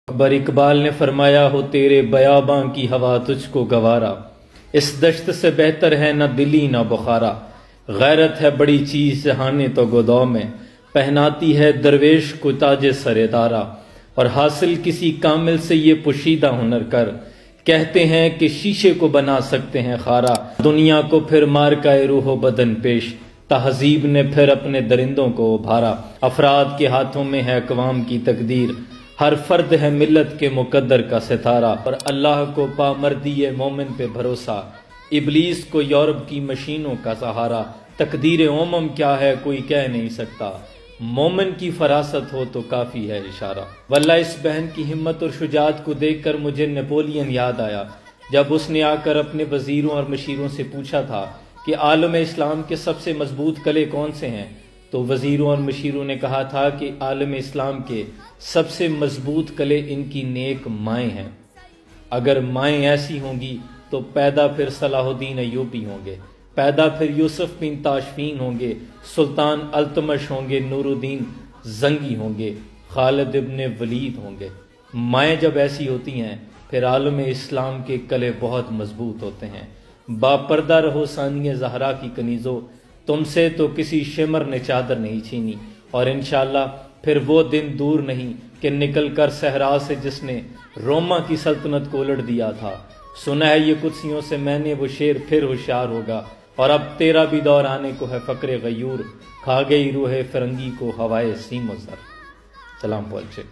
اکبر اقبال نے فرمایا ہو تیرے بیاباں کی ہوا تجھ کو گوارا، اس دشت سے بہتر ہے نہ دلی نہ بخارا، غیرت ہے بڑی چیز جہانے تو گوداؤ میں، پہناتی ہے درویش کو تاج سر دارا، اور حاصل کسی کامل سے یہ پوشیدہ ہنر کر، کہتے ہیں کہ شیشے کو بنا سکتے ہیں خارا، دنیا کو پھر مار کا روح و بدن پیش، تہذیب نے پھر اپنے درندوں کو ابھارا، افراد کے ہاتھوں میں ہے اقوام کی تقدیر، ہر فرد ہے ملت کے مقدر کا ستارہ، اور اللہ کو پامردی مومن پہ بھروسہ، ابلیس کو یورپ کی مشینوں کا سہارا، تقدیر امم کیا ہے کوئی کہہ نہیں سکتا، مومن کی فراست ہو تو کافی ہے اشارہ۔ واللہ اس بہن کی ہمت اور شجاعت کو دیکھ کر مجھے نیپولین یاد آیا، جب اس نے آ کر اپنے وزیروں اور مشیروں سے پوچھا تھا کہ عالم اسلام کے سب سے مضبوط قلعے کون سے ہیں، تو وزیروں اور مشیروں نے کہا تھا کہ عالم اسلام کے سب سے مضبوط قلعے ان کی نیک مائیں ہیں، اگر مائیں ایسی ہوں گی تو پیدا پھر صلاح الدین ایوبی ہوں گے، پیدا پھر یوسف بن تاشفین ہوں گے، سلطان التمش ہوں گے، نور الدین زنگی ہوں گے، خالد ابن ولید ہوں گے۔ مائیں جب ایسی ہوتی ہیں پھر عالم اسلام کے قلعے بہت مضبوط ہوتے ہیں۔ باپردہ رہو ثانیہ زہرا کی کنیزو، تم سے تو کسی شمر نے چادر نہیں چھینی، اور انشاءاللہ پھر وہ دن دور نہیں کہ نکل کر صحرا سے جس نے روما کی سلطنت کو الٹ دیا تھا، سنا ہے یہ قدسیوں سے میں نے وہ شیر پھر ہوشیار ہوگا، اور اب تیرا بھی دور آنے کو ہے فقر غیور، کھا گئی روح فرنگی کو ہوائے سیم و زر۔ سلام پوچھے۔